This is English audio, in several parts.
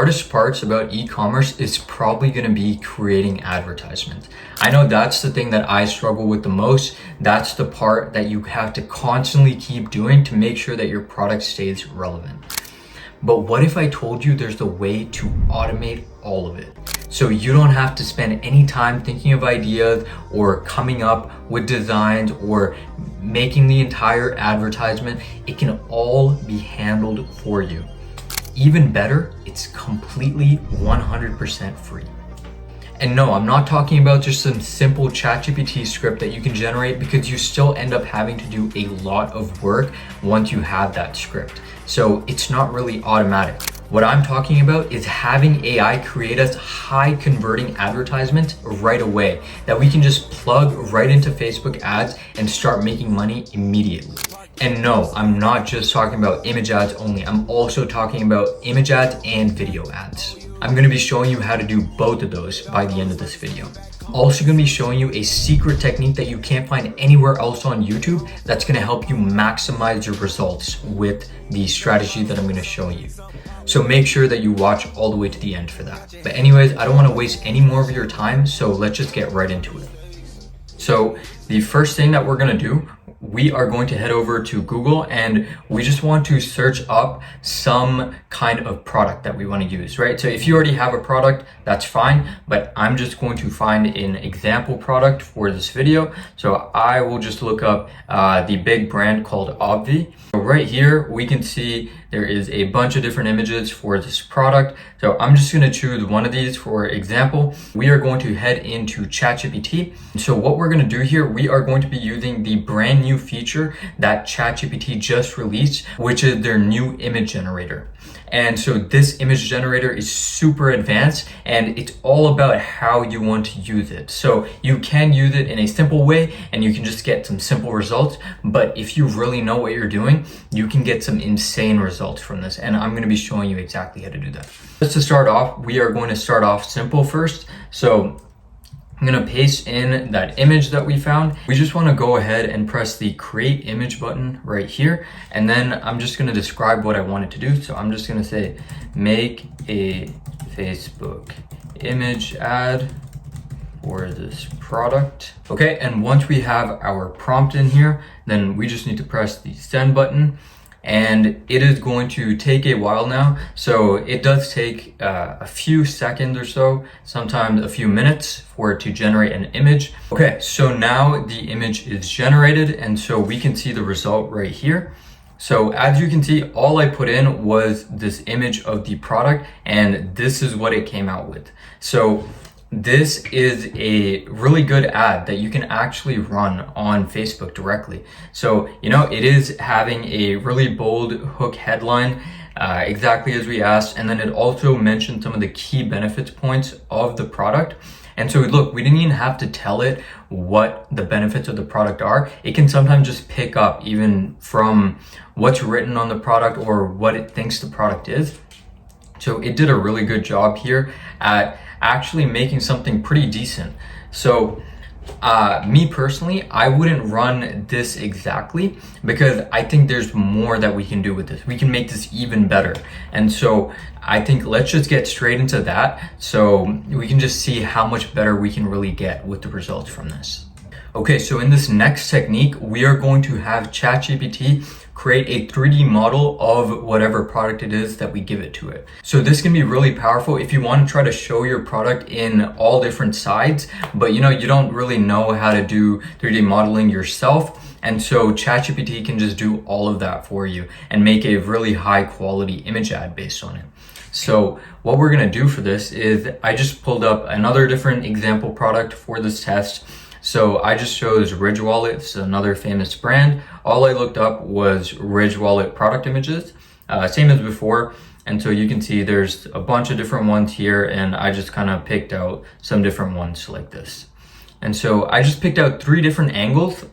hardest parts about e-commerce is probably going to be creating advertisements. I know that's the thing that I struggle with the most. That's the part that you have to constantly keep doing to make sure that your product stays relevant. But what if I told you there's a way to automate all of it? So you don't have to spend any time thinking of ideas or coming up with designs or making the entire advertisement. It can all be handled for you. Even better, it's completely 100% free. And no, I'm not talking about just some simple ChatGPT script that you can generate, because you still end up having to do a lot of work once you have that script. So it's not really automatic. What I'm talking about is having AI create us high converting advertisements right away that we can just plug right into Facebook ads and start making money immediately. And no, I'm not just talking about image ads only. I'm also talking about image ads and video ads. I'm going to be showing you how to do both of those by the end of this video. Also going to be showing you a secret technique that you can't find anywhere else on YouTube that's going to help you maximize your results with the strategy that I'm going to show you. So make sure that you watch all the way to the end for that. But anyways, I don't want to waste any more of your time, so let's just get right into it. So the first thing that we're going to do, we are going to head over to Google and we just want to search up some kind of product that we want to use, right? So if you already have a product, that's fine, but I'm just going to find an example product for this video. So I will just look up the big brand called Obvi. So right here, we can see there is a bunch of different images for this product. So I'm just going to choose one of these for example. We are going to head into ChatGPT. So what we're going to do here, we are going to be using the brand new feature that ChatGPT just released, which is their new image generator. And so this image generator is super advanced and it's all about how you want to use it. So you can use it in a simple way and you can just get some simple results. But if you really know what you're doing, you can get some insane results from this. And I'm going to be showing you exactly how to do that. Just to start off, we are going to start off simple first. So I'm going to paste in that image that we found. We just want to go ahead and press the create image button right here. And then I'm just going to describe what I want it to do. So I'm just going to say, make a Facebook image ad for this product. Okay. And once we have our prompt in here, then we just need to press the send button. And it is going to take a while now. So it does take a few seconds or so, sometimes a few minutes for it to generate an image. Okay, so now the image is generated and so we can see the result right here. So as you can see, all I put in was this image of the product and this is what it came out with. So this is a really good ad that you can actually run on Facebook directly. So, it is having a really bold hook headline, exactly as we asked. And then it also mentioned some of the key benefits points of the product. And so look, we didn't even have to tell it what the benefits of the product are. It can sometimes just pick up even from what's written on the product or what it thinks the product is. So it did a really good job here at actually making something pretty decent. So me personally, I wouldn't run this exactly because I think there's more that we can do with this. We can make this even better. And so I think let's just get straight into that so we can just see how much better we can really get with the results from this. Okay, so in this next technique, we are going to have ChatGPT create a 3D model of whatever product it is that we give it to it. So this can be really powerful if you want to try to show your product in all different sides, but you don't really know how to do 3D modeling yourself. And so ChatGPT can just do all of that for you and make a really high quality image ad based on it. So what we're going to do for this is I just pulled up another different example product for this test. So I just chose Ridge Wallet. It's another famous brand. All I looked up was Ridge Wallet product images, same as before. And so you can see there's a bunch of different ones here and I just kind of picked out some different ones like this. And so I just picked out 3 different angles.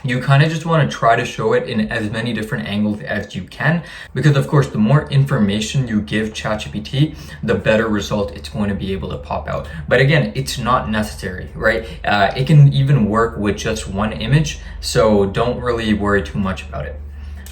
You kind of just want to try to show it in as many different angles as you can, because of course, the more information you give ChatGPT, the better result it's going to be able to pop out. But again, it's not necessary, right? It can even work with just one image, so don't really worry too much about it.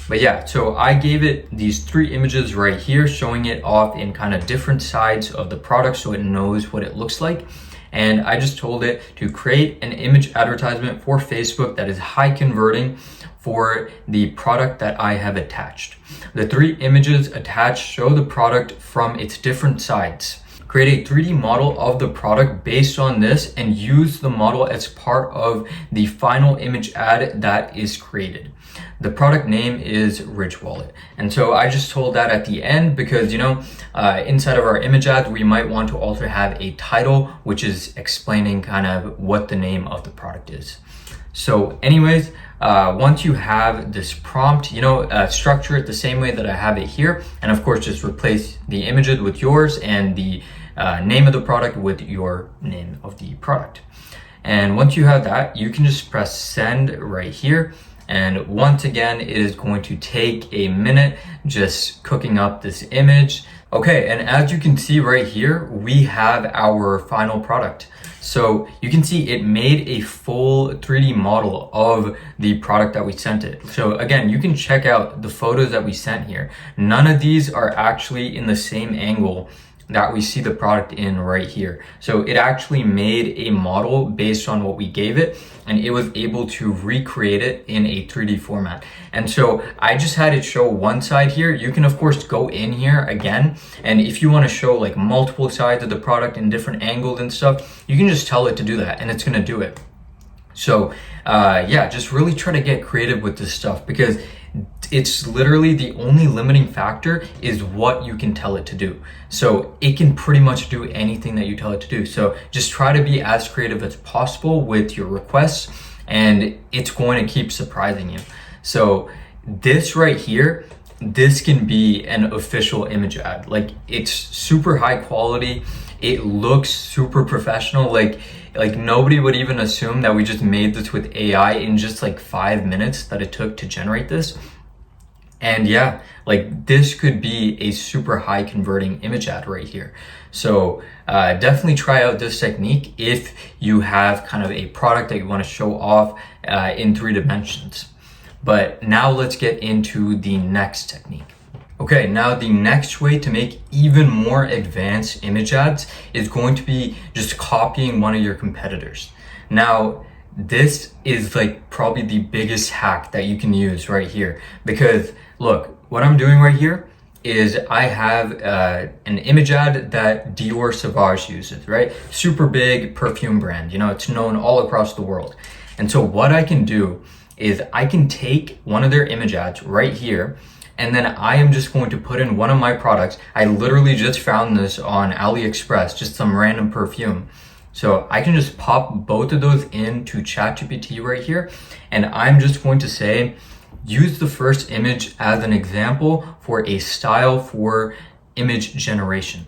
But yeah, so I gave it these 3 images right here, showing it off in kind of different sides of the product so it knows what it looks like. And I just told it to create an image advertisement for Facebook that is high converting for the product that I have attached. The 3 images attached show the product from its different sides. Create a 3D model of the product based on this and use the model as part of the final image ad that is created. The product name is Ridge Wallet. And so I just told that at the end because, inside of our image ads, we might want to also have a title, which is explaining kind of what the name of the product is. So anyways, once you have this prompt, structure it the same way that I have it here. And of course, just replace the images with yours and the name of the product with your name of the product. And once you have that, you can just press send right here. And once again, it is going to take a minute just cooking up this image. Okay, and as you can see right here, we have our final product. So you can see it made a full 3D model of the product that we sent it. So again, you can check out the photos that we sent here. None of these are actually in the same angle that we see the product in right here. So it actually made a model based on what we gave it, and it was able to recreate it in a 3D format. And so I just had it show one side here. You can of course go in here again, and if you want to show like multiple sides of the product in different angles and stuff, you can just tell it to do that and it's going to do it. So yeah, just really try to get creative with this stuff because it's literally the only limiting factor is what you can tell it to do. So it can pretty much do anything that you tell it to do. So just try to be as creative as possible with your requests and it's going to keep surprising you. So this right here, this can be an official image ad. Like it's super high quality. It looks super professional. Like nobody would even assume that we just made this with AI in just like 5 minutes that it took to generate this. And yeah, like this could be a super high converting image ad right here. So definitely try out this technique if you have kind of a product that you want to show off in 3 dimensions. But now let's get into the next technique. Okay, now the next way to make even more advanced image ads is going to be just copying one of your competitors. Now, this is like probably the biggest hack that you can use right here because look, what I'm doing right here is I have an image ad that Dior Sauvage uses, right? Super big perfume brand, it's known all across the world. And so what I can do is I can take one of their image ads right here and then I am just going to put in one of my products. I literally just found this on AliExpress, just some random perfume. So I can just pop both of those into ChatGPT right here. And I'm just going to say, use the first image as an example for a style for image generation.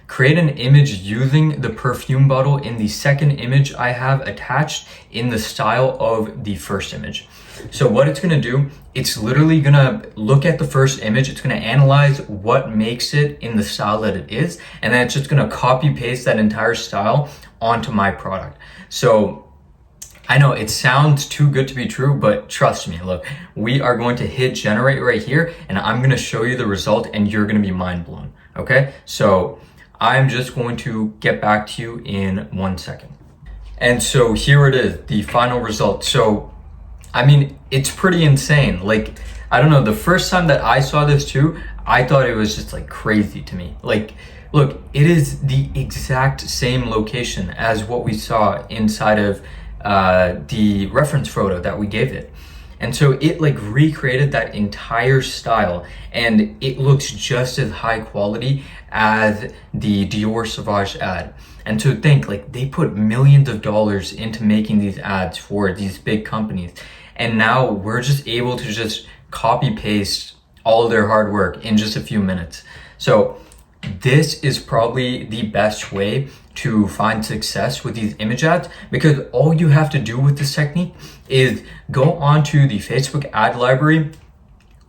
Create an image using the perfume bottle in the second image I have attached in the style of the first image. So what it's going to do, it's literally going to look at the first image. It's going to analyze what makes it in the style that it is. And then it's just going to copy paste that entire style onto my product. So I know it sounds too good to be true, but trust me, look, we are going to hit generate right here and I'm going to show you the result and you're going to be mind blown. Okay. So I'm just going to get back to you in 1 second. And so here it is, the final result. So I mean, it's pretty insane. Like, I don't know, the first time that I saw this too, I thought it was just like crazy to me. Like, look, it is the exact same location as what we saw inside of the reference photo that we gave it. And so it like recreated that entire style and it looks just as high quality as the Dior Sauvage ad. And so think like they put millions of dollars into making these ads for these big companies. And now we're just able to just copy paste all of their hard work in just a few minutes. So this is probably the best way to find success with these image ads because all you have to do with this technique is go onto the Facebook ad library,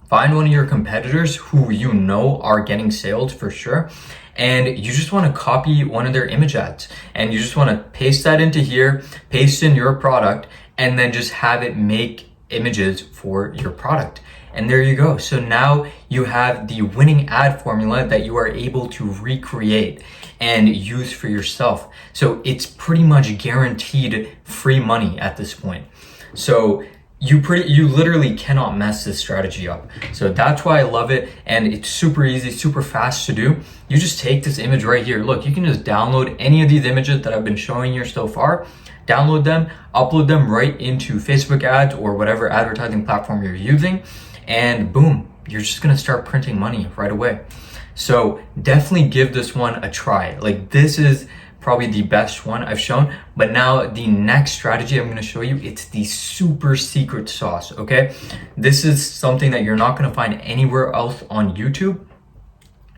find one of your competitors who you know are getting sales for sure, and you just want to copy one of their image ads and you just want to paste that into here, paste in your product, and then just have it make images for your product. And there you go. So now you have the winning ad formula that you are able to recreate and use for yourself. So it's pretty much guaranteed free money at this point. So you literally cannot mess this strategy up. So that's why I love it, and it's super easy, super fast to do. You just take this image right here. Look, you can just download any of these images that I've been showing you so far, download them, upload them right into Facebook ads or whatever advertising platform you're using, and boom, you're just gonna start printing money right away. So definitely give this one a try. Like, this is probably the best one I've shown. But now the next strategy I'm going to show you, it's the super secret sauce. Okay, this is something that you're not going to find anywhere else on YouTube,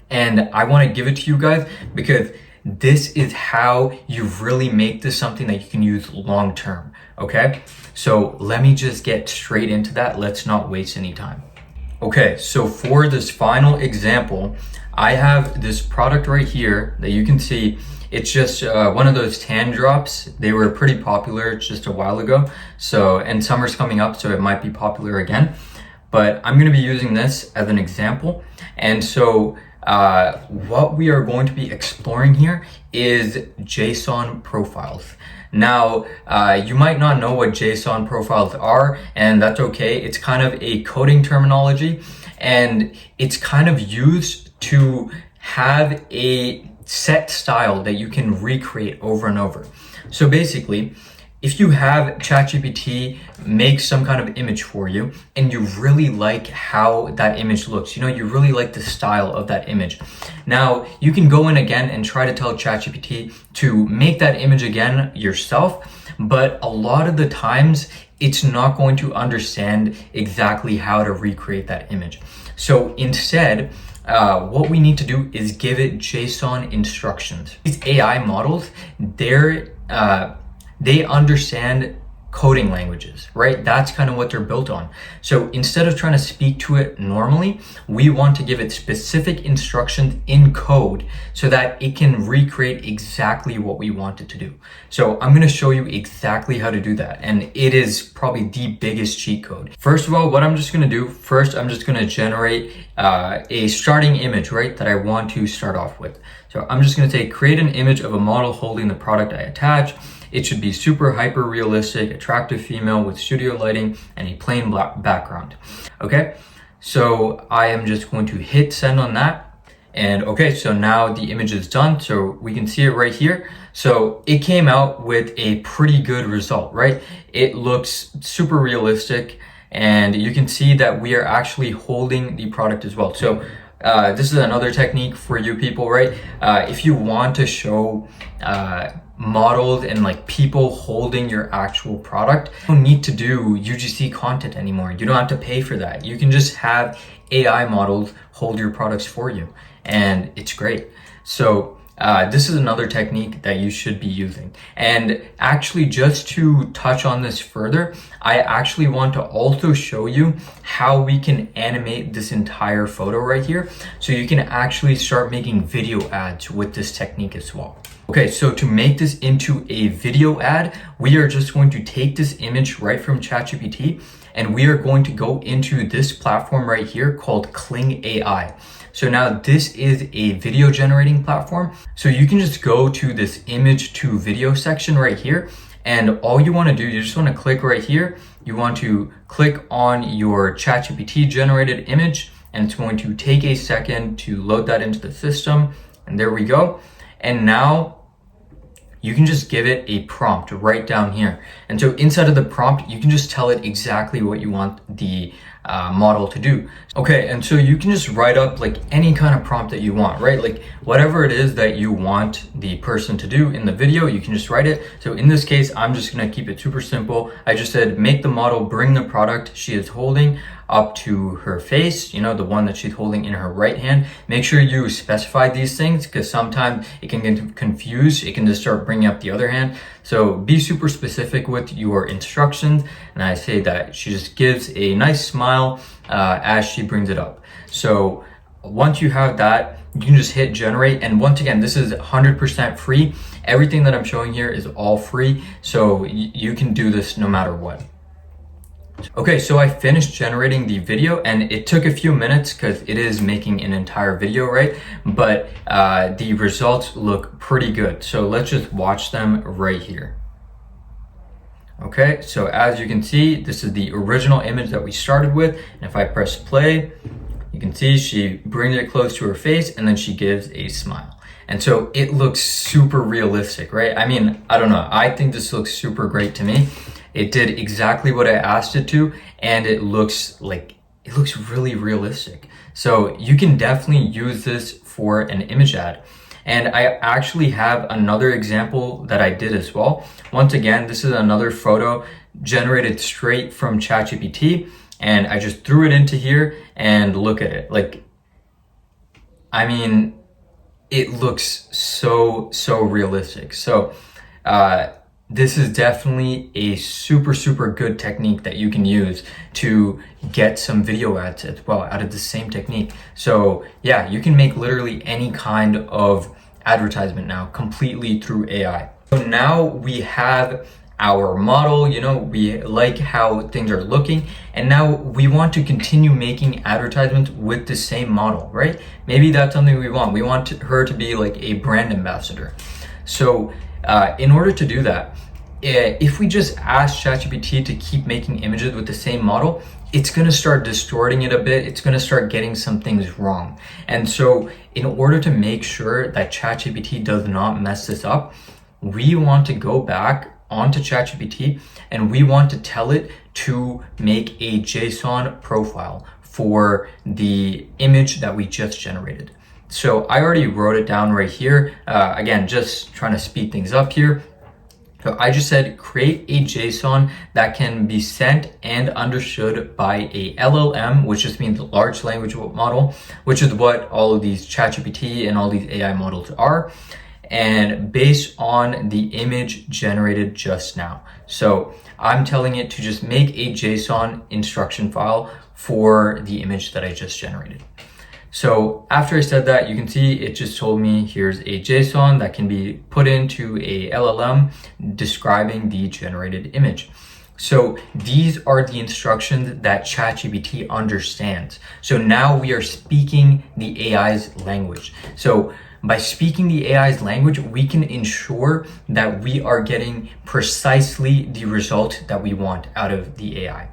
and I want to give it to you guys because this is how you really make this something that you can use long term. Okay, so let me just get straight into that. Let's not waste any time. Okay, so for this final example, I have this product right here that you can see. It's just one of those tan drops. They were pretty popular just a while ago. So, and summer's coming up, so it might be popular again. But I'm gonna be using this as an example. And so what we are going to be exploring here is JSON profiles. Now, you might not know what JSON profiles are, and that's okay. It's kind of a coding terminology, and it's kind of used to have a set style that you can recreate over and over. So basically, if you have ChatGPT make some kind of image for you and you really like how that image looks, you really like the style of that image. Now, you can go in again and try to tell ChatGPT to make that image again yourself, but a lot of the times it's not going to understand exactly how to recreate that image. So instead, what we need to do is give it JSON instructions. These AI models, they understand coding languages, right? That's kind of what they're built on. So instead of trying to speak to it normally, we want to give it specific instructions in code so that it can recreate exactly what we want it to do. So I'm going to show you exactly how to do that. And it is probably the biggest cheat code. First of all, what I'm just going to do, first, I'm just going to generate a starting image, right? That I want to start off with. So I'm just going to say, create an image of a model holding the product I attach. It should be super hyper realistic, attractive female with studio lighting and a plain black background. Okay, so I am just going to hit send on that. And okay, so now the image is done. So we can see it right here. So it came out with a pretty good result, right? It looks super realistic, and you can see that we are actually holding the product as well. So this is another technique for you people, right? If you want to show models and like people holding your actual product, you don't need to do UGC content anymore. You don't have to pay for that. You can just have AI models hold your products for you, and it's great. So this is another technique that you should be using. And actually, just to touch on this further, I actually want to also show you how we can animate this entire photo right here, so you can actually start making video ads with this technique as well. Okay, so to make this into a video ad, we are just going to take this image right from ChatGPT, and we are going to go into this platform right here called Kling AI. So now this is a video generating platform. So you can just go to this image to video section right here, and all you want to do, you just want to click right here. You want to click on your ChatGPT generated image, and it's going to take a second to load that into the system. And there we go. And now you can just give it a prompt right down here. And so inside of the prompt, you can just tell it exactly what you want the model to do. Okay, and so you can just write up like any kind of prompt that you want, right? Like whatever it is that you want the person to do in the video, you can just write it. So in this case, I'm just gonna keep it super simple. I just said, make the model bring the product she is holding up to her face, the one that she's holding in her right hand. Make sure you specify these things, because sometimes it can get confused. It can just start bringing up the other hand. So be super specific with your instructions. And I say that she just gives a nice smile as she brings it up. So once you have that, you can just hit generate. And once again, this is 100% free. Everything that I'm showing here is all free. So you can do this no matter what. Okay, so I finished generating the video and it took a few minutes because it is making an entire video, right? But the results look pretty good. So let's just watch them right here. Okay, so as you can see, this is the original image that we started with. And if I press play, you can see she brings it close to her face and then she gives a smile. And so it looks super realistic, right? I mean, I don't know. I think this looks super great to me. It did exactly what I asked it to, and it looks really realistic. So you can definitely use this for an image ad. And I actually have another example that I did as well. Once again, this is another photo generated straight from ChatGPT, and I just threw it into here and look at it. Like, I mean, it looks so realistic. So this is definitely a super good technique that you can use to get some video ads as well out of the same technique. So yeah, you can make literally any kind of advertisement now completely through AI. So now we have our model, you know, we like how things are looking, and now we want to continue making advertisements with the same model, right? Maybe that's something we want. We want her to be like a brand ambassador. So in order to do that, if we just ask ChatGPT to keep making images with the same model, it's going to start distorting it a bit. It's going to start getting some things wrong. And so in order to make sure that ChatGPT does not mess this up, we want to go back onto ChatGPT and we want to tell it to make a JSON profile for the image that we just generated. So I already wrote it down right here. Again, just trying to speed things up here. So I just said create a JSON that can be sent and understood by a LLM, which just means large language model, which is what all of these ChatGPT and all these AI models are, and based on the image generated just now. So I'm telling it to just make a JSON instruction file for the image that I just generated. So after I said that, you can see it just told me here's a JSON that can be put into a LLM describing the generated image. So these are the instructions that ChatGPT understands. So now we are speaking the AI's language. So by speaking the AI's language, we can ensure that we are getting precisely the result that we want out of the AI.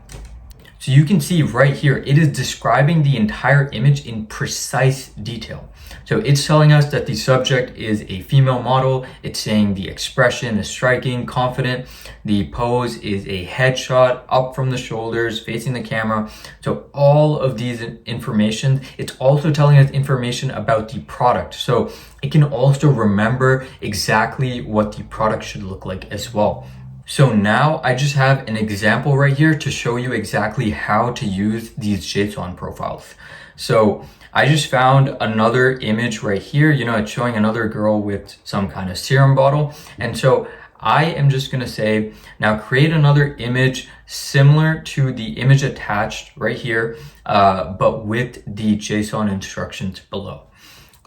So you can see right here, it is describing the entire image in precise detail. So it's telling us that the subject is a female model. It's saying the expression is striking, confident. The pose is a headshot up from the shoulders, facing the camera. So all of these information, it's also telling us information about the product. So it can also remember exactly what the product should look like as well. So now I just have an example right here to show you exactly how to use these JSON profiles. So I just found another image right here. You know, it's showing another girl with some kind of serum bottle. And so I am just going to say, now create another image similar to the image attached right here, but with the JSON instructions below.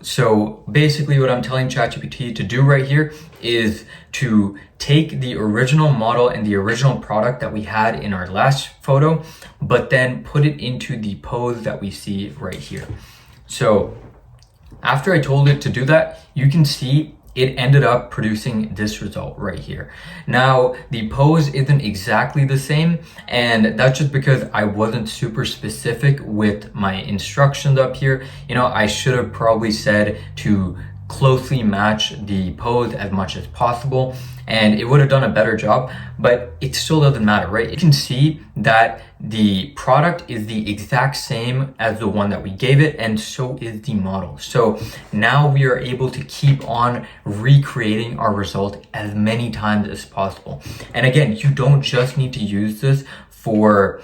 So basically what I'm telling ChatGPT to do right here is to take the original model and the original product that we had in our last photo, but then put it into the pose that we see right here. So after I told it to do that, you can see it ended up producing this result right here. Now, the pose isn't exactly the same, and that's just because I wasn't super specific with my instructions up here. You know, I should have probably said to closely match the pose as much as possible, and it would have done a better job, but it still doesn't matter, right? You can see that the product is the exact same as the one that we gave it, and so is the model. So now we are able to keep on recreating our result as many times as possible. And again, you don't just need to use this for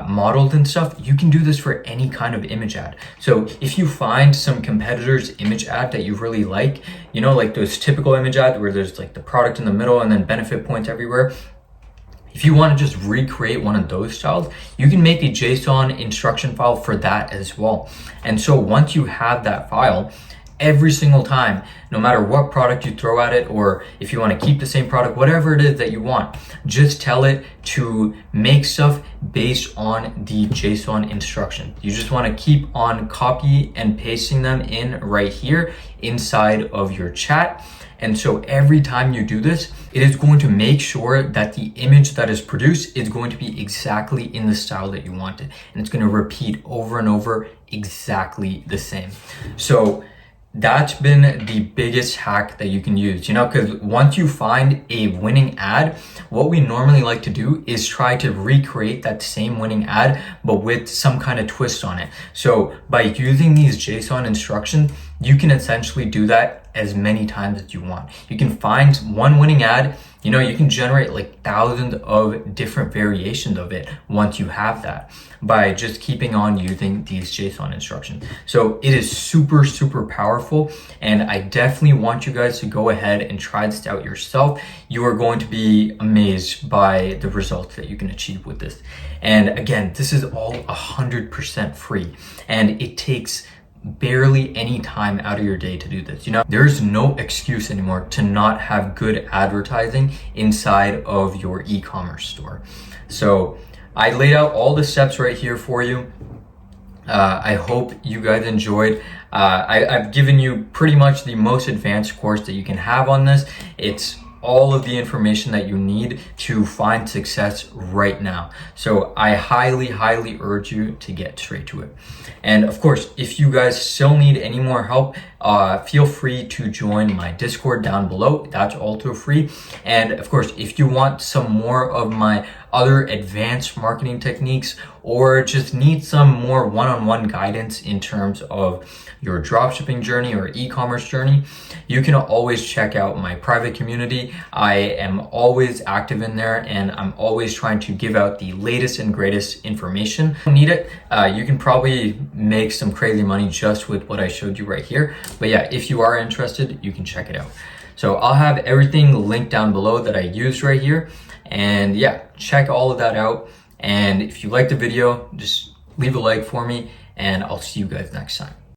models and stuff. You can do this for any kind of image ad. So if you find some competitor's image ad that you really like, you know, like those typical image ads where there's like the product in the middle and then benefit points everywhere, if you want to just recreate one of those styles, you can make a JSON instruction file for that as well. And so once you have that file, every single time, no matter what product you throw at it, or if you want to keep the same product, whatever it is that you want, just tell it to make stuff based on the JSON instruction. You just want to keep on copy and pasting them in right here inside of your chat. And so every time you do this, it is going to make sure that the image that is produced is going to be exactly in the style that you want it. And it's going to repeat over and over exactly the same. So that's been the biggest hack that you can use, because once you find a winning ad, what we normally like to do is try to recreate that same winning ad, but with some kind of twist on it. So by using these JSON instructions, you can essentially do that as many times as you want. You can find one winning ad, you can generate like thousands of different variations of it once you have that by just keeping on using these JSON instructions. So it is super, super powerful. And I definitely want you guys to go ahead and try this out yourself. You are going to be amazed by the results that you can achieve with this. And again, this is all 100% free, and it takes barely any time out of your day to do this. There's no excuse anymore to not have good advertising inside of your e-commerce store. So I laid out all the steps right here for you. I hope you guys enjoyed. I've given you pretty much the most advanced course that you can have on this. It's all of the information that you need to find success right now. So I highly, highly urge you to get straight to it. And of course, if you guys still need any more help, feel free to join my Discord down below. That's also free. And of course, if you want some more of my other advanced marketing techniques, or just need some more one-on-one guidance in terms of your dropshipping journey or e-commerce journey, you can always check out my private community. I am always active in there, and I'm always trying to give out the latest and greatest information. If you need it, you can probably make some crazy money just with what I showed you right here. But yeah, if you are interested, you can check it out. So I'll have everything linked down below that I used right here. And yeah, check all of that out. And if you liked the video, just leave a like for me, and I'll see you guys next time.